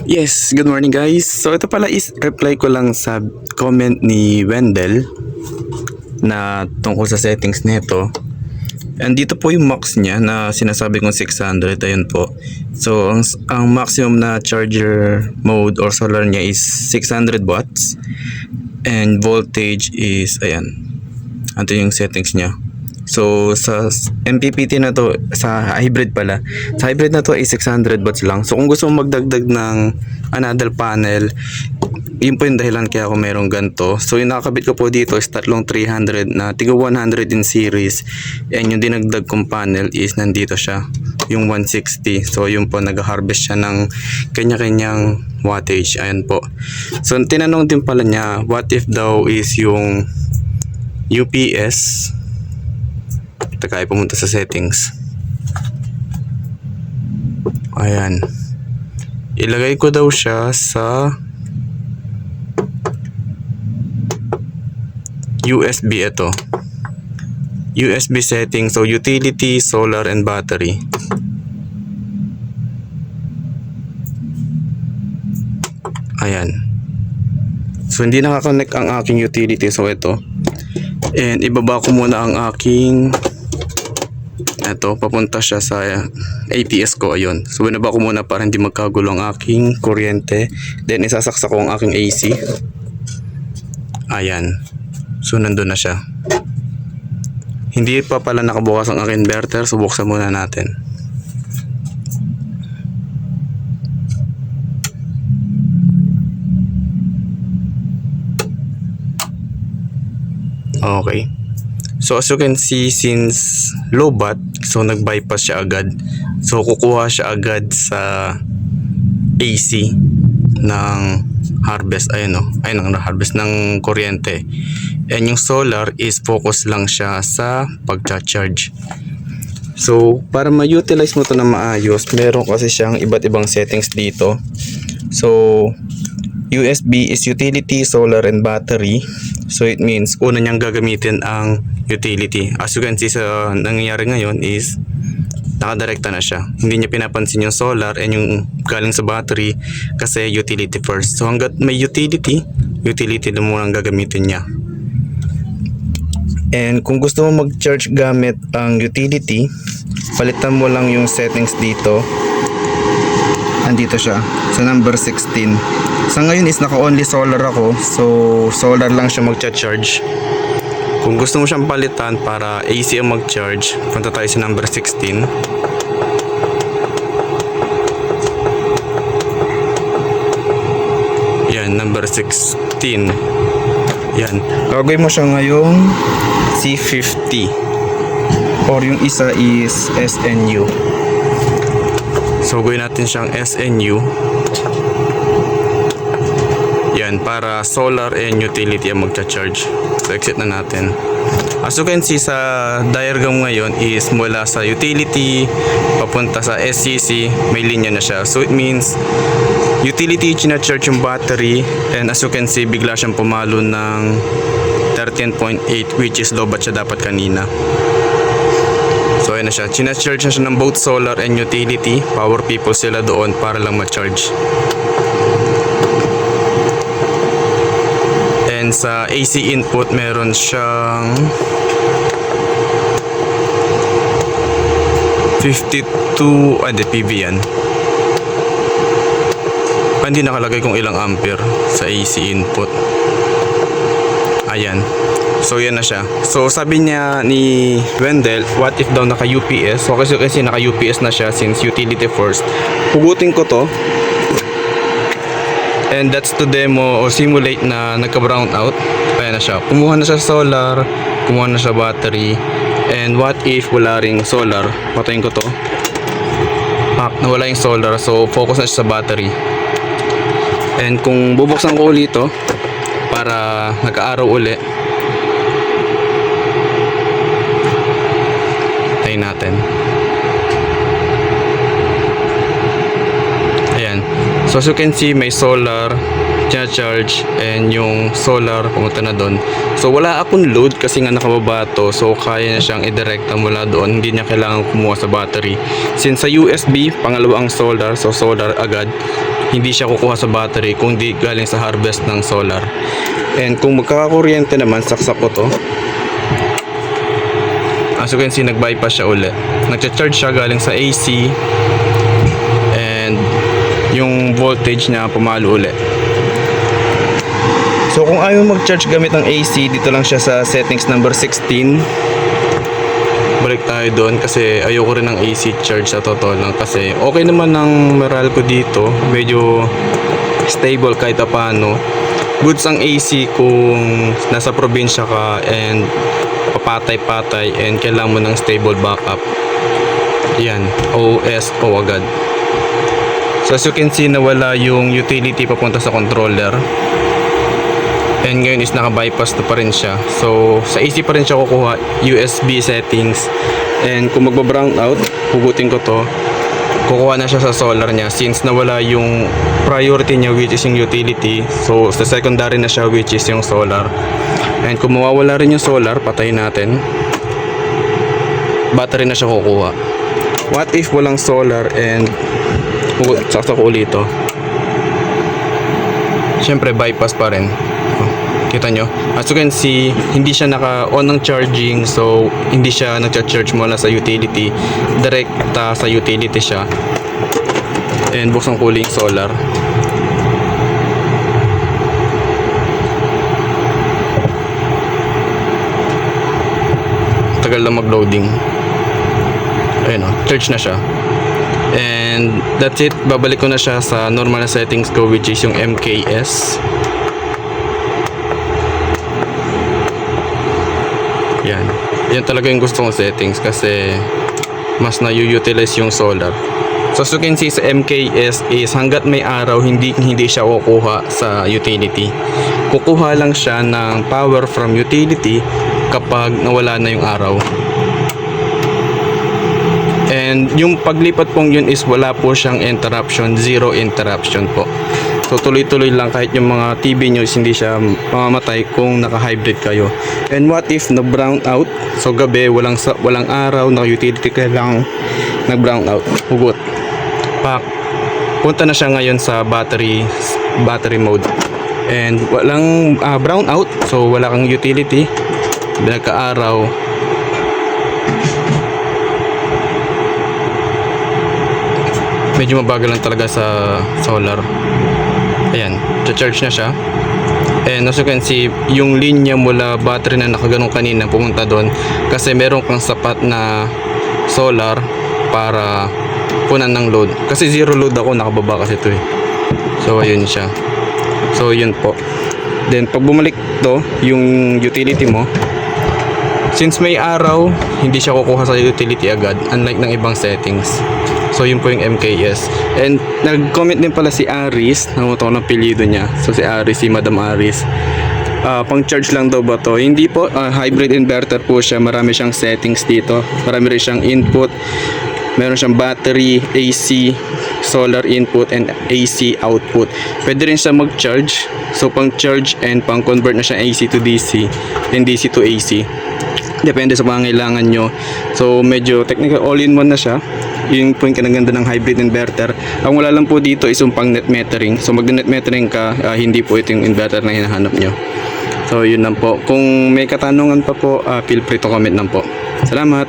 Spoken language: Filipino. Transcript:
Yes, good morning guys. So ito pala is reply ko lang sa comment ni Wendell na tungkol sa settings nito. And dito po yung max niya na sinasabi kong 600, ayun po. So ang maximum na charger mode or solar niya is 600 watts and voltage is ayan. Ito yung settings niya. So sa MPPT na to, sa hybrid pala. Sa hybrid na to ay 600 watts lang. So kung gusto mo magdagdag ng another panel, yun po yung dahilan kaya ako merong ganito. So yung nakakabit ko po dito is tatlong 300 na tigo 100 in series. And yung dinagdag kong panel is nandito siya, yung 160. So yun po, nag-harvest siya ng kanya-kanyang wattage. Ayan po. So tinanong din pala niya, what if daw is yung UPS. Teka, ay pumunta sa settings. Ayan. Ilagay ko daw siya sa USB ito. USB setting. So utility, solar, and battery. Ayan. So hindi nakakonect ang aking utility. So ito. And ibaba ko muna ang aking papunta siya sa ATS ko, ayun. So binaba ko muna para hindi magkagulo ang aking kuryente. Then isasaksak ko ang aking AC. Ayan. So nandun na siya. Hindi pa pala nakabukas ang aking inverter, so buksan muna natin. Okay. So as you can see, since low bat, so nag-bypass siya agad. So kukuha siya agad sa AC ng harvest, ayun ang harvest ng kuryente. And yung solar is focus lang siya sa pagcha-charge. So para ma-utilize mo to na maayos, meron kasi siyang iba't ibang settings dito. So USB is utility, solar, and battery. So it means una niyang gagamitin ang utility. As you can see sa nangyayari ngayon is nakadirekta na siya. Hindi niya pinapansin yung solar and yung galing sa battery kasi utility first. So hanggat may utility na muna ang gagamitin niya. And kung gusto mo mag-charge gamit ang utility, palitan mo lang yung settings dito. Andito siya sa number 16. Sa ngayon is naka-only solar ako, so solar lang siya magcha-charge. Kung gusto mo siyang palitan para AC ang mag-charge, punta tayo sa number 16. Yan, number 16. Yan. Gagawin mo siya ngayong C50 or yung isa is SNU. So gawin natin siyang SNU. Yan, para solar and utility ang magcha-charge. So exit na natin. As you can see sa diagram ngayon is mula sa utility papunta sa SCC, may linya na siya. So it means utility china-charge yung battery, and as you can see bigla siyang pumalo ng 13.8 which is low bat siya dapat kanina. So ayun na siya, china-charge na siya ng both solar and utility. Power people sila doon para lang ma-charge. And sa AC input meron siyang 52 PV yan. Hindi nakalagay kung ilang ampere sa AC input. Ayan. So yan na siya. So sabi niya ni Wendell, what if daw naka UPS? So kasi naka UPS na siya since utility first. Hugutin ko to. And that's to demo or simulate na nagka-brown out. Ayan na siya. Kumuha na siya solar, kumuha na siya battery. And what if wala ring solar? Patayin ko to. Nawala yung solar, so focus na siya sa battery. And kung bubuksan ko ulit ito para nag-aaraw uli, tayo natin. Ayan. So as you can see, may solar, charge, and yung solar pumunta na doon. So wala akong load kasi nga nakababa to, so kaya na siyang i-directa mula doon, hindi niya kailangan kumuha sa battery. Since sa USB pangalawa ang solar, so solar agad. hindi siya kukuha sa battery kung di galing sa harvest ng solar. And kung magkakakuryente naman, saksak ko to. As you can see, nag-bypass siya uli. Nag-charge siya galing sa AC. And yung voltage niya pumalo uli. So kung ayaw mag-charge gamit ng AC, dito lang siya sa settings number 16. Balik tayo doon kasi ayoko rin ng AC charge sa totoo lang, kasi okay naman ng Meralco dito, medyo stable kahit paano. Goods ang AC kung nasa probinsya ka and papatay-patay and kailangan mo ng stable backup. Yan, OSO agad. So as you can see, nawala yung utility papunta sa controller. And ngayon is naka-bypass na pa rin siya. So sa AC pa rin siya kukuha, USB settings. And kung magba-brown out, hugutin ko to, kukuha na siya sa solar niya since nawala yung priority niya, which is yung utility. So sa secondary na siya, which is yung solar. And kung mawawala rin yung solar, patayin natin, battery na siya kukuha. What if walang solar and saksak ko ulit ito? Siyempre bypass pa rin. Kita nyo, as you can see, hindi siya naka-on ng charging, so hindi siya nag-charge muna sa utility, direkta sa utility siya. And buksan ko ulit yung solar. Tagal lang mag-loading. Ayun o, charge na siya. And that's it, babalik ko na siya sa normal na settings ko, which is yung MKS. Yan talaga yung gusto kong settings kasi mas na-utilize yung solar. So as you can see sa MKS is hanggat may araw, hindi siya kukuha sa utility. Kukuha lang siya ng power from utility kapag nawala na yung araw. And yung paglipat pong yun is wala po siyang interruption, zero interruption po. So tuloy-tuloy lang kahit yung mga TV nyo is hindi siya mamamatay kung naka-hybrid kayo. And what if na-brown out? So gabi, walang araw, naka-utility ka lang, nag-brown out, hugot. Pak, punta na siya ngayon sa battery mode. And walang brown out, so wala kang utility, nagka-araw. Medyo mabagal lang talaga sa solar. Ayan, charge na siya. And as you can see, yung linya mula battery na nakaganong kanina pumunta doon kasi meron kang sapat na solar para punan ng load. Kasi zero load ako, nakababa kasi ito eh. So ayun siya. So yun po. Then pag bumalik to, yung utility mo, since may araw, hindi siya kukuha sa utility agad, unlike ng ibang settings. So yun po yung MKS. And nag-comment din pala si Aris, namuto ko ng apelyido niya. So si Aris, si Madam Aris, pang charge lang daw ba to? Hindi po, hybrid inverter po siya. Marami siyang settings dito, marami rin siyang input. Meron siyang battery, AC, solar input, and AC output. Pwede rin siya mag-charge. So pang charge and pang convert na siya AC to DC and DC to AC. Depende sa pangangailangan nyo. So medyo technical, all-in-one na siya. Yun po yung kinaganda ng hybrid inverter. Ang wala lang po dito is yung pang net metering. So mag net metering ka, hindi po ito yung inverter na hinahanap nyo. So yun lang po. Kung may katanungan pa po, feel free to comment lang po. Salamat!